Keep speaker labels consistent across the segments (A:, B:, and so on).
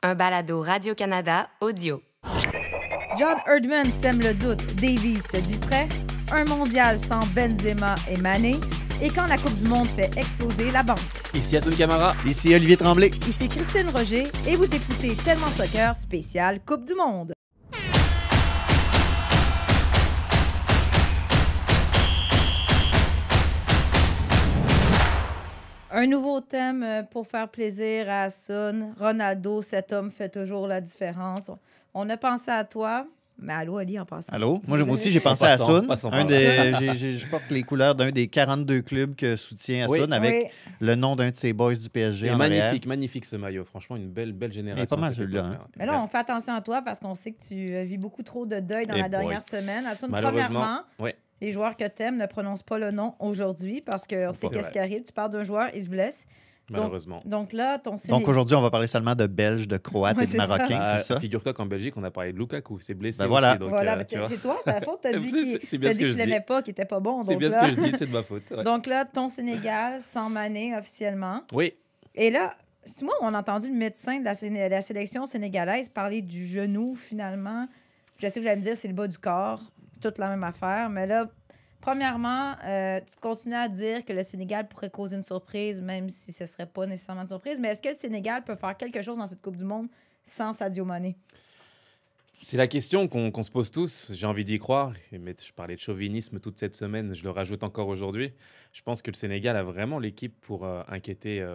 A: Un balado Radio-Canada audio.
B: John Herdman sème le doute. Davies se dit prêt. Un mondial sans Benzema et Mané. Et quand la Coupe du Monde fait exploser la banque.
C: Ici Hassoun Camara.
D: Ici Olivier Tremblay.
B: Ici Christine Roger et vous écoutez Tellement Soccer spécial Coupe du Monde. Un nouveau thème pour faire plaisir à Hassoun. Ronaldo, cet homme fait toujours la différence. On a pensé à toi. Mais allô, Ali, en passant.
D: Allô? Moi aussi, j'ai pensé à Hassoun. Je porte les couleurs d'un des 42 clubs que soutient Hassoun avec le nom d'un de ses boys du PSG
C: Et
D: en arrière.
C: magnifique ce maillot. Franchement, une belle génération.
D: Et pas mal celui-là. Hein?
B: Mais là, on fait attention à toi parce qu'on sait que tu vis beaucoup trop de deuil dans la dernière semaine. Hassoun,
C: malheureusement,
B: premièrement, les joueurs que tu aimes ne prononcent pas le nom aujourd'hui parce qu'on sait qu'est-ce qui arrive. Tu parles d'un joueur, il se blesse.
C: Malheureusement.
B: Donc là, ton
D: Donc aujourd'hui, on va parler seulement de Belges, de Croates et de Marocains, c'est ça?
C: Figure-toi qu'en Belgique, on a parlé de Lukaku, c'est blessé
D: voilà.
C: aussi. Donc,
B: c'est toi, c'est ta faute. T'as dit que tu l'aimais pas, qu'il était pas bon.
C: C'est bien ce que je dis, c'est de ma faute. Ouais.
B: Donc là, ton Sénégal, sans Mané officiellement.
C: Oui.
B: Et là, moi, on a entendu le médecin de la sélection sénégalaise parler du genou, finalement. Je sais que vous allez me dire c'est le bas du corps, c'est toute la même affaire, mais là, premièrement, tu continues à dire que le Sénégal pourrait causer une surprise, même si ce ne serait pas nécessairement une surprise. Mais est-ce que le Sénégal peut faire quelque chose dans cette Coupe du Monde sans Sadio Mané?
C: C'est la question qu'on se pose tous. J'ai envie d'y croire. Mais je parlais de chauvinisme toute cette semaine. Je le rajoute encore aujourd'hui. Je pense que le Sénégal a vraiment l'équipe pour inquiéter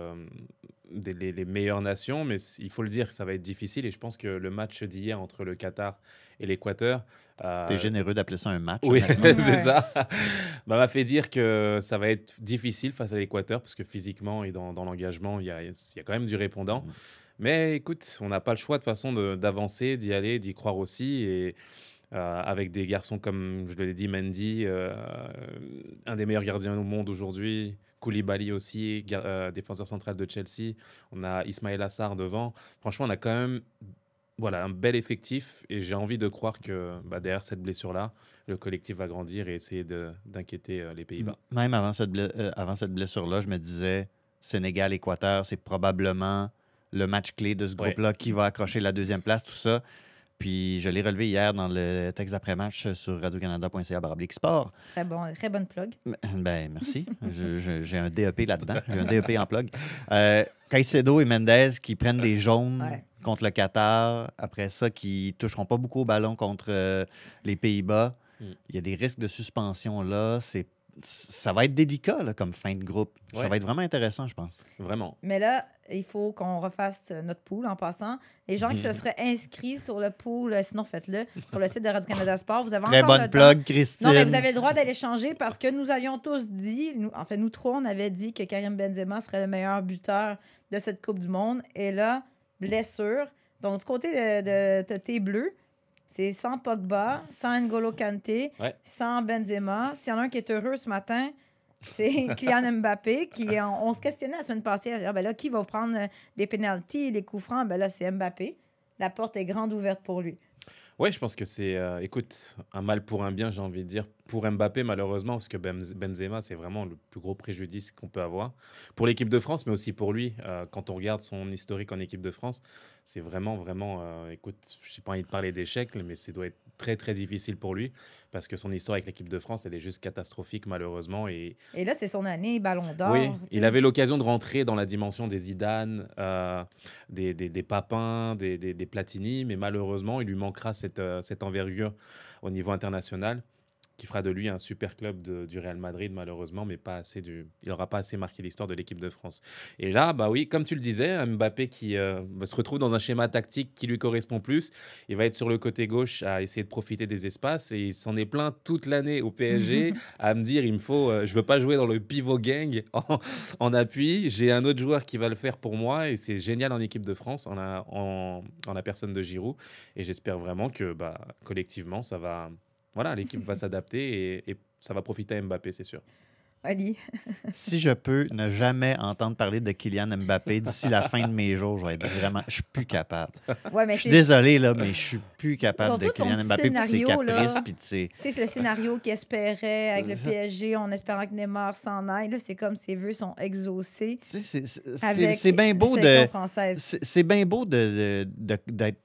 C: les meilleures nations. Mais il faut le dire, ça va être difficile. Et je pense que le match d'hier entre le Qatar et l'Équateur...
D: T'es généreux d'appeler ça un match.
C: Oui, c'est ça. M'a fait dire que ça va être difficile face à l'Équateur parce que physiquement et dans l'engagement, il y a quand même du répondant. Mais écoute, on n'a pas le choix de toute façon d'avancer, d'y aller, d'y croire aussi. Et avec des garçons comme, je l'ai dit, Mendy, un des meilleurs gardiens au monde aujourd'hui, Koulibaly aussi, défenseur central de Chelsea. On a Ismaël Assar devant. Franchement, on a quand même un bel effectif. Et j'ai envie de croire que derrière cette blessure-là, le collectif va grandir et essayer d'inquiéter les Pays-Bas.
D: Même avant cette blessure-là, je me disais, Sénégal-Équateur, c'est probablement le match clé de ce groupe-là qui va accrocher la deuxième place, tout ça. Puis je l'ai relevé hier dans le texte d'après-match sur radiocanada.ca/sport.
B: Très bonne plug.
D: Ben, merci. J'ai un DEP là-dedans. J'ai un DEP en plug. Caicedo et Mendes qui prennent des jaunes contre le Qatar. Après ça, qui ne toucheront pas beaucoup au ballon contre les Pays-Bas. Il y a des risques de suspension là. Ça va être délicat là, comme fin de groupe. Ça va être vraiment intéressant, je pense.
C: Vraiment.
B: Mais là, il faut qu'on refasse notre pool en passant. Les gens qui se seraient inscrits sur le pool, sinon faites-le, sur le site de Radio-Canada Sport. Vous avez
D: Très
B: encore
D: bonne plug, Christine.
B: Non, mais vous avez le droit d'aller changer parce que nous avions tous dit, nous trois, on avait dit que Karim Benzema serait le meilleur buteur de cette Coupe du Monde. Et là, blessure. Donc, du côté de tes bleus, c'est sans Pogba, sans N'Golo Kanté, sans Benzema. S'il y en a un qui est heureux ce matin, c'est Kylian Mbappé. On se questionnait la semaine passée. Qui va prendre des pénaltys, des coups francs? Là, c'est Mbappé. La porte est grande ouverte pour lui.
C: Oui, je pense que c'est, un mal pour un bien, j'ai envie de dire, pour Mbappé, malheureusement, parce que Benzema, c'est vraiment le plus gros préjudice qu'on peut avoir. Pour l'équipe de France, mais aussi pour lui. Quand on regarde son historique en équipe de France, c'est vraiment, je n'ai pas envie de parler d'échec, mais ça doit être très, très difficile pour lui, parce que son histoire avec l'équipe de France, elle est juste catastrophique, malheureusement. Et
B: là, c'est son année Ballon d'Or.
C: Oui, il avait l'occasion de rentrer dans la dimension des Zidane, des Papin, des Platini, mais malheureusement, il lui manquera cette envergure au niveau international qui fera de lui un super club du Real Madrid, malheureusement, mais il n'aura pas assez marqué l'histoire de l'équipe de France. Et là, comme tu le disais, Mbappé qui se retrouve dans un schéma tactique qui lui correspond plus. Il va être sur le côté gauche à essayer de profiter des espaces et il s'en est plaint toute l'année au PSG à me dire, je veux pas jouer dans le pivot gang en appui. J'ai un autre joueur qui va le faire pour moi et c'est génial en équipe de France, en la personne de Giroud. Et j'espère vraiment que collectivement, ça va... Voilà, l'équipe va s'adapter et ça va profiter à Mbappé, c'est sûr.
B: Ali.
D: Si je peux ne jamais entendre parler de Kylian Mbappé d'ici la fin de mes jours, je suis plus capable.
B: Ouais, mais
D: Je suis désolé, là, mais je suis plus capable de
B: Surtout son
D: Kylian
B: petit
D: Mbappé, puis de ses
B: scénario, là.
D: caprices, puis de ses...
B: Tu sais, c'est le scénario qu'il espérait avec le
D: Ça-
B: PSG en espérant que Neymar s'en aille. Là, c'est comme ses vœux sont exaucés
D: Tu sais,
B: avec
D: c'est bien beau
B: la
D: de...
B: sélection française.
D: C'est bien beau d'être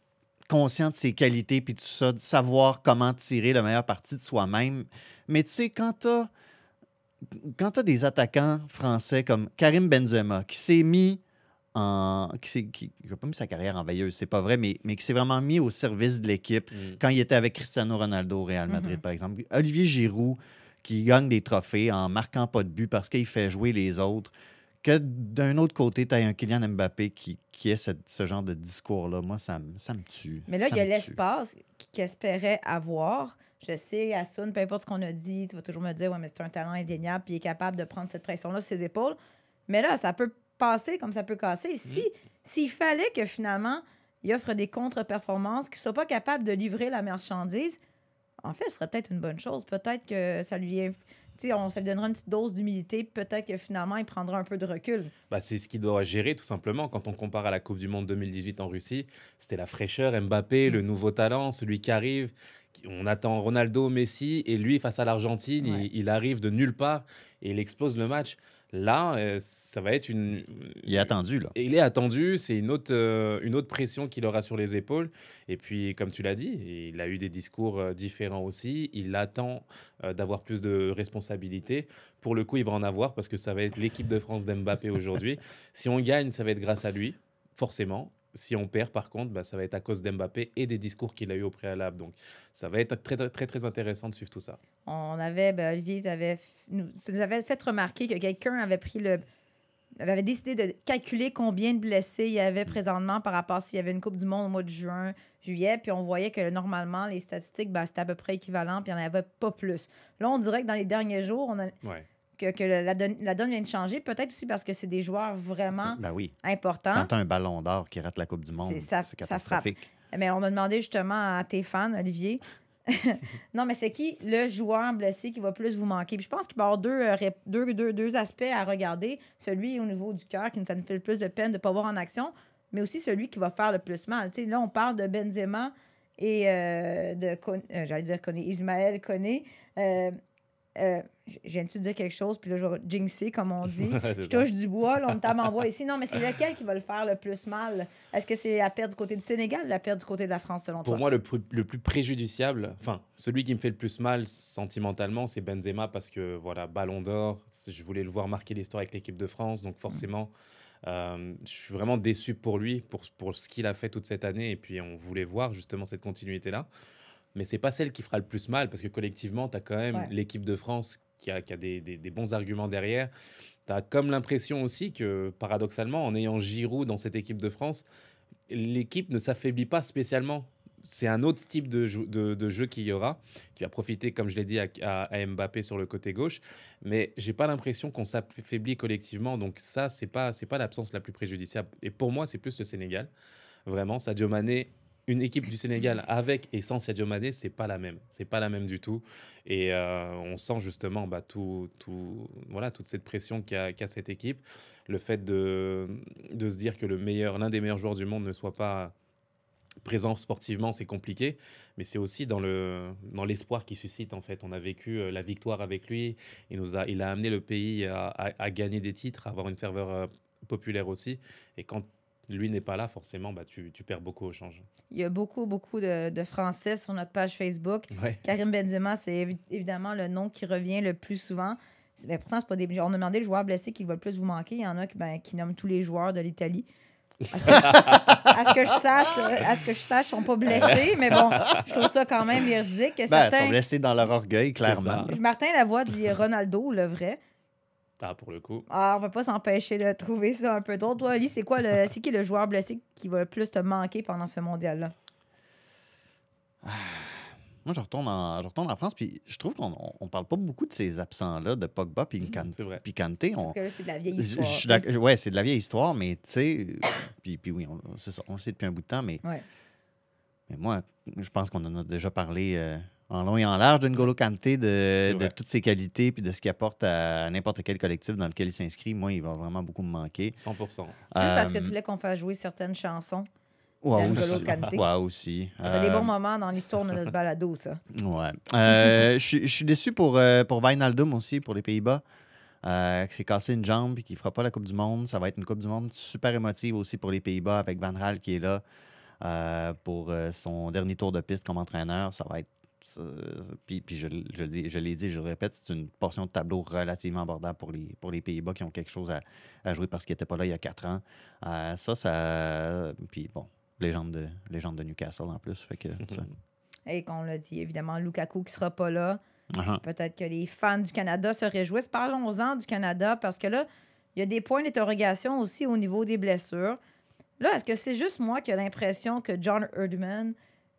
D: conscient de ses qualités, puis tout ça, de savoir comment tirer le meilleur parti de soi-même. Mais tu sais, quand t'as des attaquants français comme Karim Benzema, qui s'est mis qui n'a pas mis sa carrière en veilleuse, c'est pas vrai, mais qui s'est vraiment mis au service de l'équipe quand il était avec Cristiano Ronaldo au Real Madrid, par exemple. Olivier Giroud, qui gagne des trophées en marquant pas de but parce qu'il fait jouer les autres. Que d'un autre côté, tu as un Kylian Mbappé qui ait ce genre de discours-là. Moi, ça me tue.
B: Mais là,
D: Ça
B: il y a
D: me tue.
B: l'espace qu'il espérait avoir. Je sais, Assoun, peu importe ce qu'on a dit, tu vas toujours me dire, ouais, mais c'est un talent indéniable, puis il est capable de prendre cette pression-là sur ses épaules. Mais là, ça peut passer comme ça peut casser. S'il fallait que finalement, il offre des contre-performances, qu'il ne soit pas capable de livrer la marchandise, en fait, ce serait peut-être une bonne chose. Peut-être que ça lui ça lui donnera une petite dose d'humilité. Peut-être que finalement, il prendra un peu de recul.
C: Bah, c'est ce qu'il doit gérer tout simplement. Quand on compare à la Coupe du Monde 2018 en Russie, c'était la fraîcheur, Mbappé, le nouveau talent, celui qui arrive. On attend Ronaldo, Messi, et lui, face à l'Argentine,
B: Ouais.
C: il arrive de nulle part et il explose le match. Là, ça va être une...
D: Il est attendu, là.
C: Et il est attendu, c'est une autre pression qu'il aura sur les épaules. Et puis, comme tu l'as dit, il a eu des discours différents aussi. Il attend d'avoir plus de responsabilités. Pour le coup, il va en avoir parce que ça va être l'équipe de France d'Mbappé aujourd'hui. Si on gagne, ça va être grâce à lui, forcément. Si on perd, par contre, bah, ça va être à cause d'Mbappé et des discours qu'il a eu au préalable. Donc, ça va être très, très, très, très intéressant de suivre tout ça.
B: Olivier nous avait fait remarquer que quelqu'un avait décidé de calculer combien de blessés il y avait présentement par rapport à s'il y avait une Coupe du Monde au mois de juin, juillet, puis on voyait que normalement, les statistiques, ben, c'était à peu près équivalent, puis il n'y en avait pas plus. Là, on dirait que dans les derniers jours,
C: Ouais.
B: que la donne vient de changer, peut-être aussi parce que c'est des joueurs vraiment
D: Ben oui.
B: importants.
D: Quand tu as un ballon d'or qui rate la Coupe du Monde,
B: Ça
D: c'est
B: frappe.
D: catastrophique.
B: Mais on a demandé justement à tes fans, Olivier, non, mais c'est qui le joueur blessé qui va plus vous manquer? Puis je pense qu'il va y avoir deux aspects à regarder. Celui au niveau du cœur, ça nous fait le plus de peine de ne pas voir en action, mais aussi celui qui va faire le plus mal. Tu sais, là, on parle de Benzema et j'allais dire Koné, Ismaël Koné. Je viens-tu de dire quelque chose, puis là, je vais jinxer, comme on dit.
C: Ouais, c'est
B: Je touche du bois, là, on table en bois ici. Non, mais c'est lequel qui va le faire le plus mal? Est-ce que c'est la perte du côté du Sénégal ou la perte du côté de la France, selon
C: Pour
B: toi?
C: moi, le plus préjudiciable, enfin, celui qui me fait le plus mal sentimentalement, c'est Benzema parce que, voilà, Ballon d'Or, je voulais le voir marquer l'histoire avec l'équipe de France, donc forcément, je suis vraiment déçu pour lui, pour ce qu'il a fait toute cette année, et puis on voulait voir justement cette continuité-là. Mais c'est pas celle qui fera le plus mal parce que collectivement, tu as quand même
B: Ouais.
C: l'équipe de France qui a des bons arguments derrière. Tu as comme l'impression aussi que, paradoxalement, en ayant Giroud dans cette équipe de France, l'équipe ne s'affaiblit pas spécialement. C'est un autre type de jeu qu'il y aura, qui va profiter, comme je l'ai dit, à Mbappé sur le côté gauche. Mais j'ai pas l'impression qu'on s'affaiblit collectivement. Donc ça, c'est pas l'absence la plus préjudiciable. Et pour moi, c'est plus le Sénégal. Vraiment, Sadio Mané, une équipe du Sénégal avec et sans Sadio Mané, c'est pas la même. C'est pas la même du tout. Et on sent justement voilà, toute cette pression qu'a cette équipe. Le fait de se dire que l'un des meilleurs joueurs du monde ne soit pas présent sportivement, c'est compliqué. Mais c'est aussi dans l'espoir qu'il suscite, en fait. On a vécu la victoire avec lui. Il a amené le pays à gagner des titres, à avoir une ferveur populaire aussi. Et quand lui n'est pas là, forcément, bah, tu perds beaucoup au change.
B: Il y a beaucoup de Français sur notre page Facebook.
C: Ouais.
B: Karim Benzema, c'est évidemment le nom qui revient le plus souvent. Mais pourtant, c'est pas des... On a demandé le joueur blessé qui va le plus vous manquer. Il y en a qui nomment tous les joueurs de l'Italie. À ce que je sache, ils sont pas blessés. Mais bon, je trouve ça quand même véridique.
D: Ils
B: Certains...
D: sont blessés dans leur orgueil, clairement.
C: ça.
B: Martin Lavoie dit Ronaldo, le vrai.
C: Ah, pour le coup.
B: Ah, on va pas s'empêcher de trouver ça un peu drôle. Toi, Ali, c'est qui le joueur blessé qui va le plus te manquer pendant ce mondial-là?
D: Moi, je retourne en France, puis je trouve qu'on parle pas beaucoup de ces absents-là, de Pogba puis
C: C'est vrai.
D: Kanté.
B: Parce que là, c'est de la vieille
D: Je
B: histoire.
D: suis
B: tu sais.
D: d'accord. Ouais, c'est de la vieille histoire, mais tu sais, puis oui, c'est ça, on le sait depuis un bout de temps, mais
B: Ouais.
D: moi, je pense qu'on en a déjà parlé en long et en large de N'Golo Kanté, de
C: vrai.
D: toutes ses qualités puis de ce qu'il apporte à n'importe quel collectif dans lequel il s'inscrit. Moi, il va vraiment beaucoup me manquer.
C: 100%.
B: Juste parce que tu voulais qu'on fasse jouer certaines chansons d'N'Golo
D: aussi.
B: Kanté.
D: Ouais, aussi.
B: C'est des bons moments dans l'histoire de notre balado, ça.
D: Ouais. Je suis déçu pour Wijnaldum aussi, pour les Pays-Bas. Qui s'est cassé une jambe et qui ne fera pas la Coupe du Monde. Ça va être une Coupe du Monde super émotive aussi pour les Pays-Bas avec Van Gaal qui est là pour son dernier tour de piste comme entraîneur. Ça va être. Puis je l'ai dit, je le répète, c'est une portion de tableau relativement abordable pour les Pays-Bas qui ont quelque chose à jouer parce qu'ils n'étaient pas là il y a 4 ans. Ça. Puis bon, légende de Newcastle en plus. Fait que, ça.
B: Et qu'on l'a dit, évidemment, Lukaku qui ne sera pas là.
D: Uh-huh.
B: Peut-être que les fans du Canada se réjouissent. Parlons-en du Canada parce que là, il y a des points d'interrogation aussi au niveau des blessures. Là, est-ce que c'est juste moi qui ai l'impression que John Erdman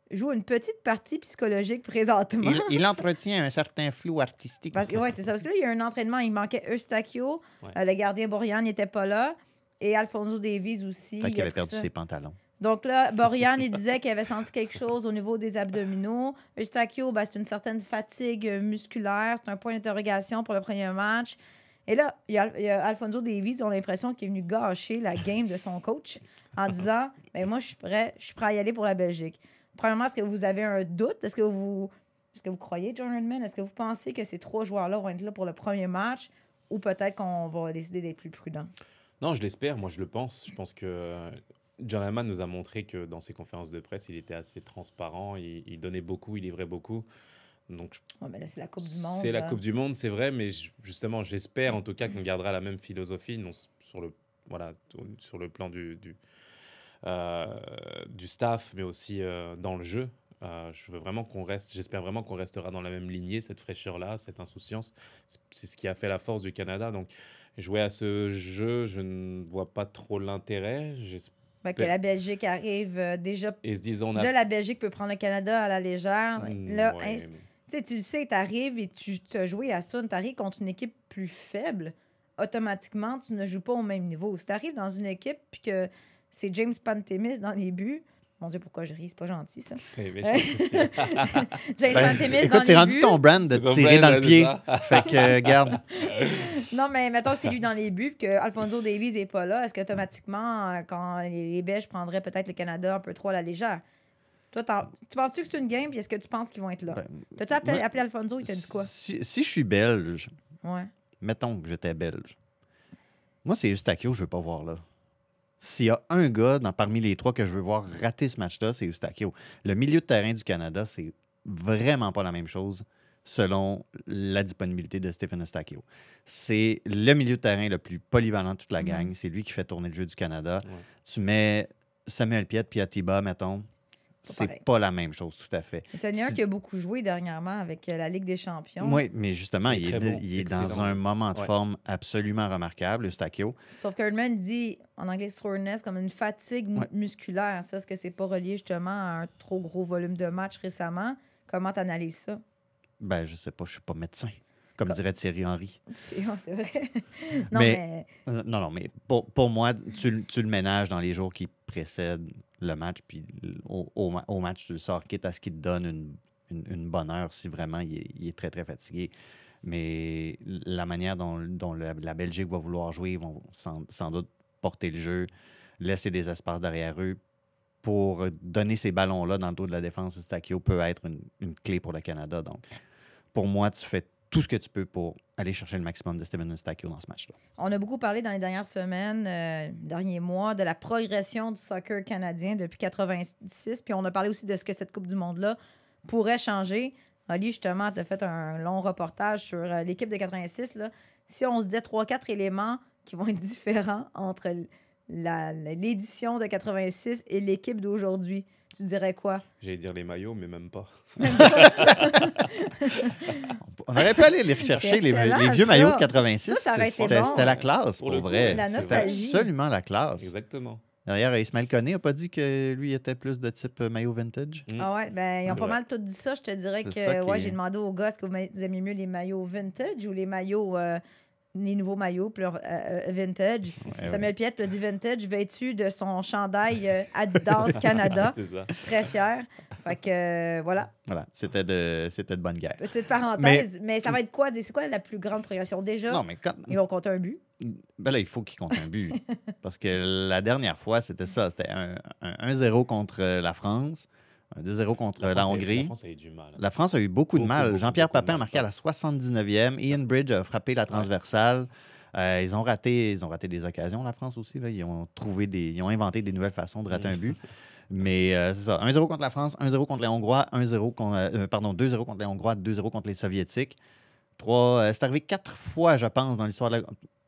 B: joue une petite partie psychologique présentement?
D: Il entretient un certain flou artistique.
B: Oui, c'est ça. Parce que là, il y a un entraînement. Il manquait Eustachio. Le gardien Borjan n'était pas là. Et Alphonso Davies aussi.
D: Peut-être qu'il avait perdu ses pantalons.
B: Donc là, Borjan, il disait qu'il avait senti quelque chose au niveau des abdominaux. Eustachio, c'est une certaine fatigue musculaire. C'est un point d'interrogation pour le premier match. Et là, il y a Alphonso Davies, on a l'impression qu'il est venu gâcher la game de son coach en disant « Moi, je suis prêt à y aller pour la Belgique. » Premièrement, est-ce que vous avez un doute? Est-ce que vous croyez, John Erdman? Est-ce que vous pensez que ces 3 joueurs-là vont être là pour le premier match? Ou peut-être qu'on va décider d'être plus prudent?
C: Non, je l'espère. Moi, je le pense. Je pense que John Erdman nous a montré que dans ses conférences de presse, il était assez transparent. Il donnait beaucoup, il livrait beaucoup. Donc,
B: mais là, c'est la Coupe du Monde.
C: C'est la Coupe du Monde, c'est vrai. Mais justement, j'espère en tout cas qu'on gardera la même philosophie non, sur le plan du staff, mais aussi dans le jeu. J'espère vraiment qu'on restera dans la même lignée, cette fraîcheur-là, cette insouciance. C'est ce qui a fait la force du Canada. Donc, jouer à ce jeu, je ne vois pas trop l'intérêt.
B: Que la Belgique arrive déjà.
C: Et se disant,
B: déjà, la Belgique peut prendre le Canada à la légère. Là,
C: ouais.
B: Tu le sais, tu arrives et tu as joué à ça. Tu arrives contre une équipe plus faible. Automatiquement, tu ne joues pas au même niveau. Si tu arrives dans une équipe puis que c'est James Pantemis dans les buts. Mon Dieu, pourquoi je ris? C'est pas gentil, ça. James Pantemis dans les buts.
D: Écoute, c'est rendu ton brand de tirer dans le pied. Fait que, garde.
B: Non, mais mettons que c'est lui dans les buts que Alphonso Davies n'est pas là. Est-ce qu'automatiquement, quand les Belges prendraient peut-être le Canada un peu trop à la légère? Toi, tu penses-tu que c'est une game? Puis est-ce que tu penses qu'ils vont être là? T'as-tu appelé Alphonso? Il t'a dit quoi?
D: Si je suis belge, mettons que j'étais belge. Moi, c'est Eustachio, je veux pas voir là. S'il y a un gars parmi les 3 que je veux voir rater ce match-là, c'est Eustachio. Le milieu de terrain du Canada, c'est vraiment pas la même chose selon la disponibilité de Stephen Eustachio. C'est le milieu de terrain le plus polyvalent de toute la gang. C'est lui qui fait tourner le jeu du Canada. Ouais. Tu mets Samuel Piette puis Atiba, mettons. C'est pas la même chose, tout à fait.
B: C'est un qui a beaucoup joué dernièrement avec la Ligue des Champions.
D: Oui, mais justement, il est dans un moment de forme absolument remarquable, Eustachio.
B: Sauf qu'Erdman dit, en anglais, soreness, comme une fatigue musculaire. Ça, est-ce que c'est pas relié justement à un trop gros volume de match récemment? Comment tu analyses ça?
D: Je sais pas, je suis pas médecin. Comme dirait Thierry Henry.
B: C'est vrai.
D: mais pour moi, tu le ménages dans les jours qui précèdent le match, puis au match, tu le sors, quitte à ce qu'il te donne une bonne heure si vraiment il est très, très fatigué. Mais la manière dont la Belgique va vouloir jouer, ils vont sans doute porter le jeu, laisser des espaces derrière eux pour donner ces ballons-là dans le dos de la défense. Eustachio peut être une clé pour le Canada. Donc, pour moi, tu fais tout ce que tu peux pour aller chercher le maximum de Stephen Eustachio dans ce match-là.
B: On a beaucoup parlé dans les dernières semaines, derniers mois, de la progression du soccer canadien depuis 1986. Puis on a parlé aussi de ce que cette Coupe du Monde-là pourrait changer. Ali, justement, tu as fait un long reportage sur l'équipe de 86. Là. Si on se disait 3-4 éléments qui vont être différents entre l'édition de 86 et l'équipe d'aujourd'hui, tu dirais quoi?
C: J'allais dire les maillots, mais même pas.
D: On aurait pu aller les rechercher, les vieux maillots de 86. C'était la classe, pour vrai. C'était absolument la classe.
C: Exactement.
D: D'ailleurs, Ismaël Koné n'a pas dit que lui était plus de type maillot vintage.
B: Ah ouais, ils ont pas mal tout dit ça. Je te dirais que j'ai demandé aux gars, est-ce que vous aimez mieux les maillots vintage ou les maillots... les nouveaux maillots, puis vintage. Samuel Piette l'a dit vintage, vêtu de son chandail Adidas Canada.
C: C'est ça.
B: Très fier. Fait que, voilà.
D: Voilà, c'était de bonne guerre.
B: Petite parenthèse. Mais ça va être quoi? C'est quoi la plus grande progression? Déjà,
D: Non, mais
B: ils vont compter un but.
D: ben là, il faut qu'ils comptent un but. Parce que la dernière fois, c'était ça. C'était un 1-0 contre la France, un 2-0 contre la Hongrie.
C: La France a eu du mal.
D: La France a eu beaucoup de mal. Jean-Pierre
C: beaucoup de
D: Papin a
C: mal,
D: marqué à la 79e. Ian Bridge a frappé la transversale. Ils ont raté des occasions, la France aussi. Là. Ils ont inventé des nouvelles façons de rater un but. Mais c'est ça. 1-0 contre la France, 1-0 contre les Hongrois, 2-0 contre les Hongrois, 2-0 contre les Soviétiques. C'est arrivé 4 fois, je pense, dans l'histoire de la...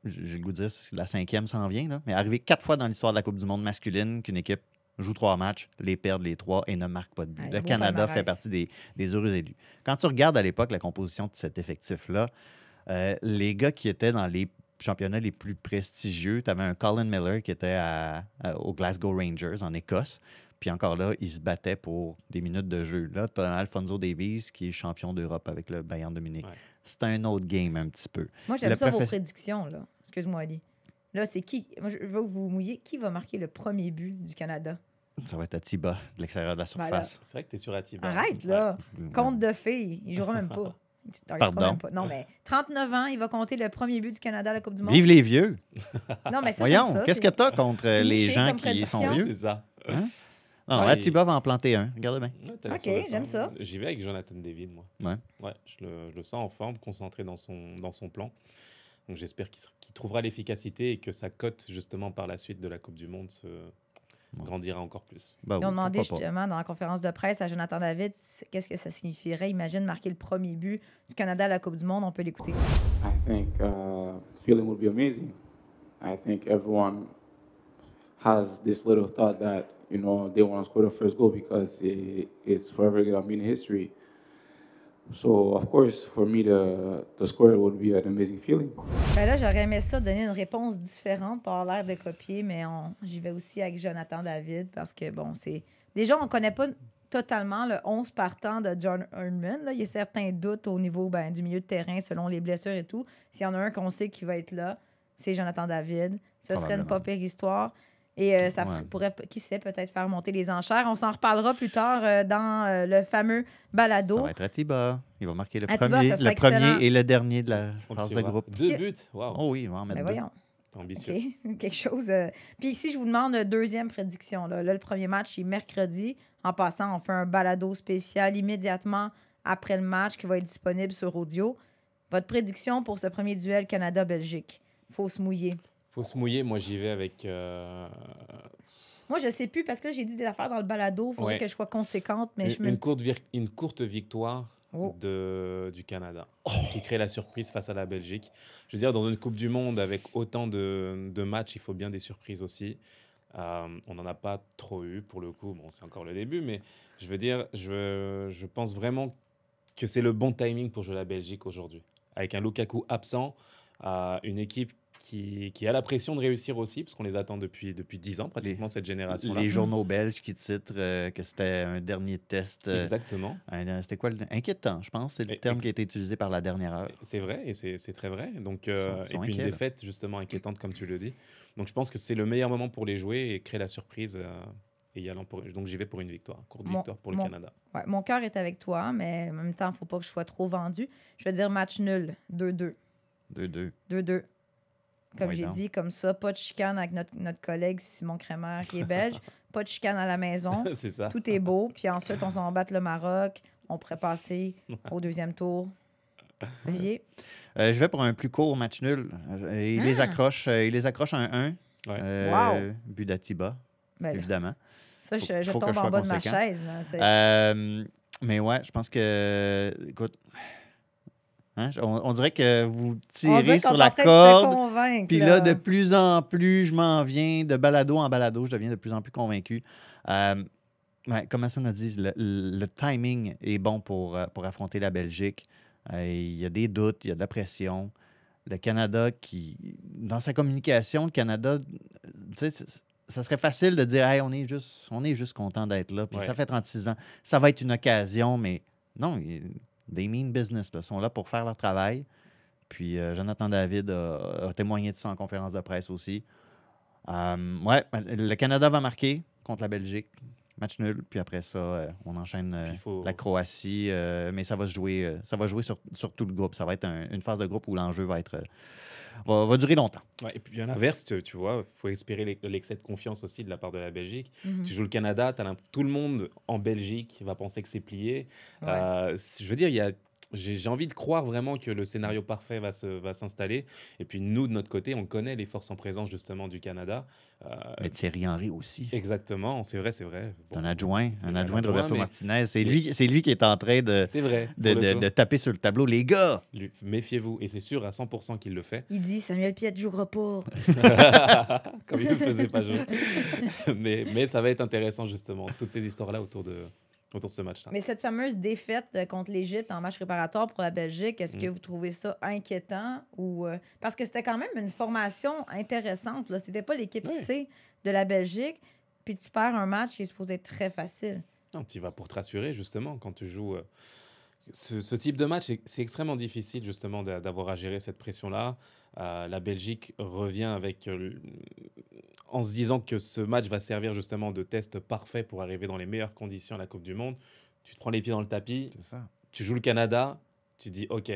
D: J'ai le goût de dire que la 5e s'en vient, là. Mais arrivé 4 fois dans l'histoire de la Coupe du monde masculine qu'une équipe joue 3 matchs, les perd les 3 et ne marque pas de but. Le Canada fait partie des heureux élus. Quand tu regardes à l'époque la composition de cet effectif-là, les gars qui étaient dans les championnats les plus prestigieux, tu avais un Colin Miller qui était aux Glasgow Rangers en Écosse. Puis encore là, il se battait pour des minutes de jeu. Là, tu as Alphonso Davies qui est champion d'Europe avec le Bayern de Munich. Ouais. C'est un autre game un petit peu.
B: Moi, j'aime vos prédictions. Là. Excuse-moi, Ali. Là, c'est qui? Moi, je veux vous mouiller. Qui va marquer le premier but du Canada?
D: Ça va être Atiba, de l'extérieur de la surface.
C: C'est vrai que tu es sur Atiba.
B: Arrête, là. Ouais. Conte de filles. Il ne jouera même pas.
D: Pardon.
B: Même pas. Non, mais 39 ans, il va compter le premier but du Canada à la Coupe du monde.
D: Vive les vieux!
B: Non, mais ça,
D: voyons, qu'est-ce que tu as contre les gens qui sont vieux?
C: C'est ça.
D: Hein? Non, Atiba va en planter un. Regardez bien.
B: Ouais, OK, j'aime ça.
C: J'y vais avec Jonathan David, moi. Ouais, je le sens en forme, concentré dans son plan. Donc j'espère qu'il trouvera l'efficacité et que sa cote, justement, par la suite de la Coupe du monde grandira encore plus.
B: Ils ont demandé justement dans la conférence de presse à Jonathan David qu'est-ce que ça signifierait. Imagine marquer le premier but du Canada à la Coupe du monde. On peut l'écouter.
E: I think feeling would be amazing. I think everyone has this little thought that, you know, they want to score the first goal because it's forever going to be in history. So, of course, for me to score it would be an amazing feeling.
B: Ben là, j'aurais aimé ça donner une réponse différente pour avoir l'air de copier, mais j'y vais aussi avec Jonathan David parce que, bon, c'est... Déjà, on ne connaît pas totalement le 11 partant de John Herdman. Là. Il y a certains doutes au niveau du milieu de terrain selon les blessures et tout. S'il y en a un qu'on sait qui va être là, c'est Jonathan David. Ce serait une pas pire histoire. Et ça pourrait, qui sait, peut-être faire monter les enchères. On s'en reparlera plus tard dans le fameux balado.
D: Ça va être Atiba. Il va marquer le
B: premier
D: et le dernier de la phase de groupe.
C: 2 buts. Wow.
D: Oh oui, il va en mettre deux.
B: Voyons.
C: Ambitieux.
B: Okay. Quelque chose. Puis ici, je vous demande deuxième prédiction. Là, le premier match est mercredi. En passant, on fait un balado spécial immédiatement après le match qui va être disponible sur audio. Votre prédiction pour ce premier duel Canada-Belgique? Faut se mouiller.
C: Faut se mouiller. Moi, j'y vais avec...
B: Moi, je sais plus parce que j'ai dit des affaires dans le balado. Il faudrait que je sois conséquente. Mais
C: une courte victoire du Canada qui crée la surprise face à la Belgique. Je veux dire, dans une Coupe du Monde avec autant de matchs, il faut bien des surprises aussi. On n'en a pas trop eu pour le coup. Bon, c'est encore le début, mais je veux dire, je pense vraiment que c'est le bon timing pour jouer la Belgique aujourd'hui. Avec un Lukaku absent, une équipe qui a la pression de réussir aussi, parce qu'on les attend depuis 10 ans, pratiquement, cette génération-là.
D: Les journaux belges qui titrent que c'était un dernier test.
C: Exactement.
D: C'était quoi? Inquiétant, je pense. C'est le terme qui a été utilisé par la dernière heure.
C: C'est vrai, et c'est très vrai. Donc, et puis une défaite, justement, inquiétante, comme tu le dis. Donc, je pense que c'est le meilleur moment pour les jouer et créer la surprise. Et y allant donc, j'y vais pour une victoire, courte victoire pour le Canada.
B: Ouais, mon cœur est avec toi, mais en même temps, il ne faut pas que je sois trop vendu. Je vais dire match nul, 2-2. 2-2. Comme j'ai dit, comme ça, pas de chicane avec notre collègue Simon Crémer qui est belge, pas de chicane à la maison.
C: C'est ça.
B: Tout est beau. Puis ensuite, on s'en bat le Maroc. On pourrait passer au deuxième tour. Olivier?
D: Je vais pour un plus court match nul. Il les accroche 1-1.
C: Ouais.
D: But d'Atiba, évidemment.
B: Ça, je tombe en bas de ma chaise. Là,
D: mais ouais, je pense que... Écoute... Hein? On dirait que vous tirez sur la corde. Puis là, de plus en plus, je m'en viens de balado en balado. Je deviens de plus en plus convaincu. Comme ça, on a dit, le timing est bon pour affronter la Belgique. Il y a des doutes, il y a de la pression. Le Canada dans sa communication, le Canada, tu sais, ça serait facile de dire hey, on est juste content d'être là. Puis ça fait 36 ans. Ça va être une occasion, mais non, they mean business. Ils sont là pour faire leur travail. Puis Jonathan David a témoigné de ça en conférence de presse aussi. Le Canada va marquer contre la Belgique. Match nul, puis après ça, on enchaîne
C: Puis
D: la Croatie. Mais ça va se jouer, sur tout le groupe. Ça va être une phase de groupe où l'enjeu va durer longtemps.
C: Ouais, et puis à l'inverse, tu vois, il faut espérer l'excès de confiance aussi de la part de la Belgique.
B: Mhm.
C: Tu joues le Canada, tout le monde en Belgique va penser que c'est plié.
B: Ouais.
C: Je veux dire, j'ai envie de croire vraiment que le scénario parfait va s'installer. Et puis nous, de notre côté, on connaît les forces en présence justement du Canada.
D: Mais Thierry Henry aussi.
C: Exactement, c'est vrai. Bon,
D: Un adjoint
C: c'est
D: de
C: un adjoint,
D: Roberto
C: mais-
D: Martinez. C'est lui qui est en train
C: c'est vrai. pour le coup.
D: de taper sur le tableau. Les gars!
C: Méfiez-vous, et c'est sûr à 100% qu'il le fait.
B: Il dit Samuel Piette jouera pas.
C: Comme il ne faisait pas jouer. mais ça va être intéressant justement, toutes ces histoires-là autour de ce match-là.
B: Mais cette fameuse défaite contre l'Égypte en match préparatoire pour la Belgique, est-ce que vous trouvez ça inquiétant? Parce que c'était quand même une formation intéressante. Là. C'était pas l'équipe C de la Belgique, puis tu perds un match qui est supposé être très facile.
C: Non, tu y vas pour te rassurer, justement, quand tu joues ce type de match. C'est extrêmement difficile, justement, d'avoir à gérer cette pression-là. La Belgique revient en se disant que ce match va servir, justement, de test parfait pour arriver dans les meilleures conditions à la Coupe du Monde. Tu te prends les pieds dans le tapis,
D: C'est ça.
C: tu joues le Canada, tu dis, OK,